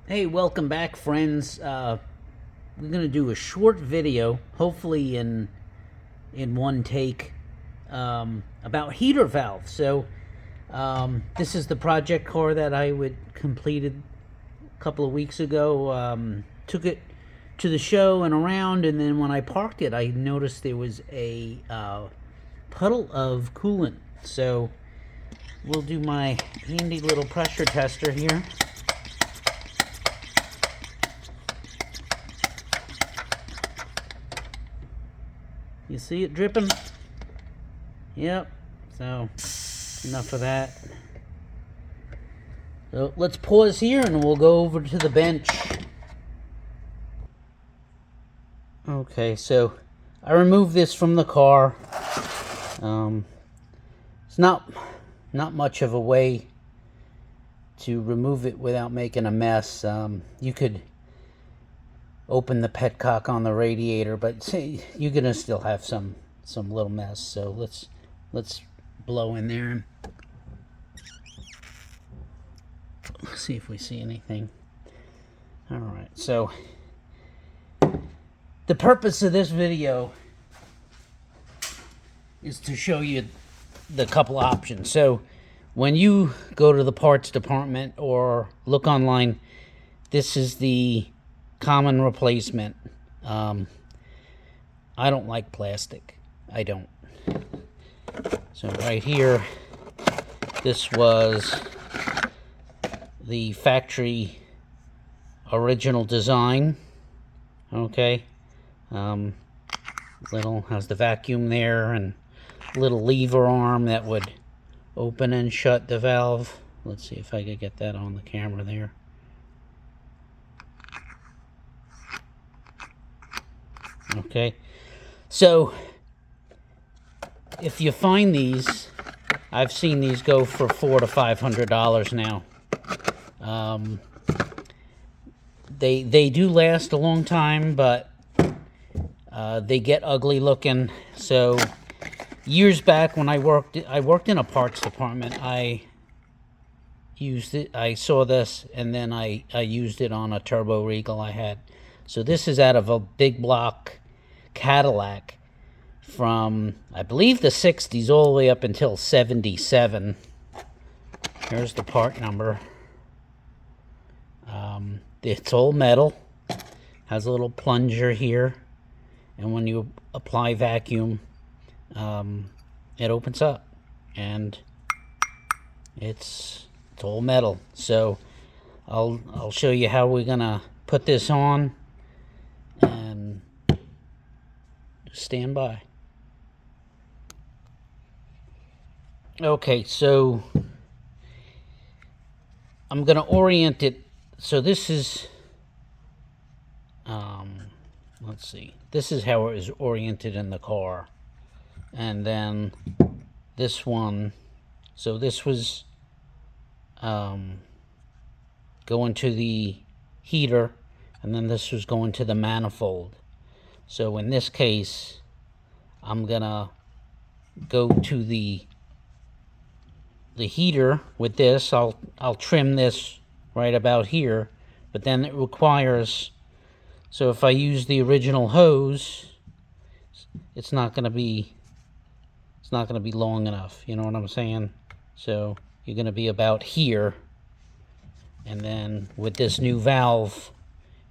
Hey, welcome back, friends. We're gonna do a short video, hopefully in one take, about heater valves. So this is the project car that I completed a couple of weeks ago. Took it to the show and around, and then when I parked it, I noticed there was a puddle of coolant. So we'll do my handy little pressure tester here. You see it dripping? Yep. So, enough of that. So, let's pause here and we'll go over to the bench. Okay, so I removed this from the car. It's not much of a way to remove it without making a mess. You could open the petcock on the radiator, but you're gonna still have some little mess. So let's blow in there and see if we see anything. All right, so the purpose of this video is to show you the couple options. So when you go to the parts department or look online, this is the common replacement. I don't like plastic. I don't. So right here, this was the factory original design. Okay. Little has the vacuum there and little lever arm that would open and shut the valve. Let's see if I could get that on the camera there. Okay, so if you find these, I've seen these go for $400 to $500 now. They do last a long time, but they get ugly looking. So years back when I worked in a parts department, I used it. I saw this, and then I used it on a turbo Regal I had. So this is out of a big block Cadillac from, I believe, the 60s all the way up until 77. Here's the part number. It's all metal, has a little plunger here, and when you apply vacuum, it opens up, and it's all metal. So I'll show you how we're gonna put this on, and stand by. Okay, so I'm gonna orient it. So this is, let's see, this is how it is oriented in the car. And then this one, so this was going to the heater, and then this was going to the manifold. So in this case, I'm gonna go to the heater with this. I'll trim this right about here, but then it requires, so if I use the original hose, it's not gonna be long enough, you know what I'm saying? So you're gonna be about here, and then with this new valve,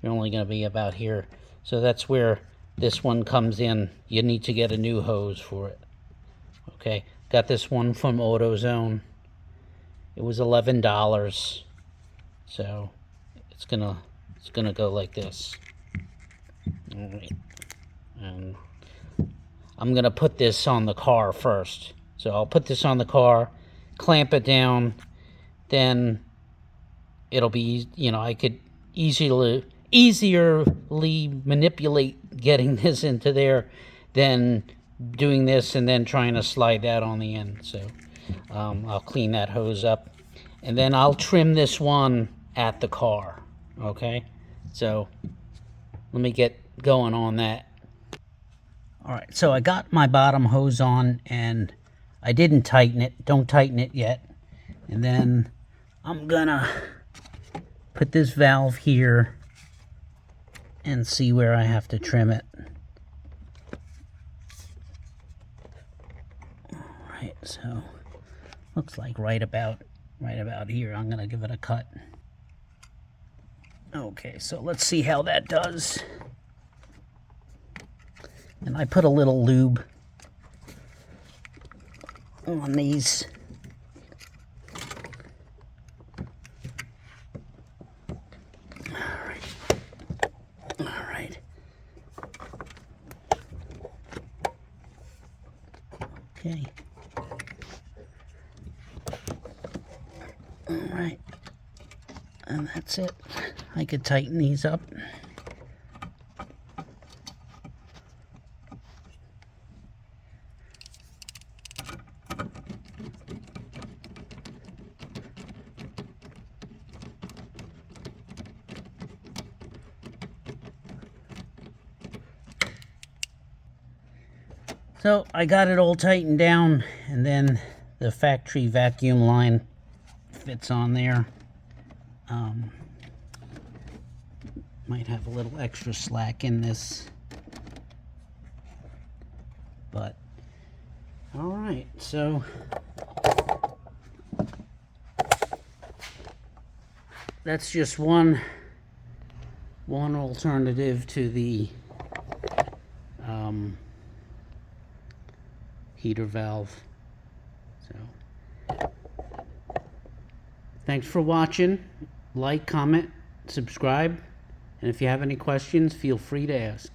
you're only gonna be about here. So that's where this one comes in. You need to get a new hose for it. Okay, got this one from Autozone. It was $11. So it's gonna go like this. All right. And I'm gonna put this on the car first. So I'll put this on the car, clamp it down, then it'll be, I could easierly manipulate getting this into there than doing this and then trying to slide that on the end. So I'll clean that hose up, and then I'll trim this one at the car. Okay, so let me get going on that. All right, so I got my bottom hose on, and I didn't tighten it. Don't tighten it yet. And then I'm gonna put this valve here and see where I have to trim it. Alright, so looks like right about here. I'm gonna give it a cut. Okay, so let's see how that does. And I put a little lube on these. Alright. Okay. Alright. And that's it. I could tighten these up. So I got it all tightened down, and then the factory vacuum line fits on there. Might have a little extra slack in this, but all right. So that's just one alternative to the heater valve. So thanks for watching. Like, comment, subscribe, and if you have any questions, feel free to ask.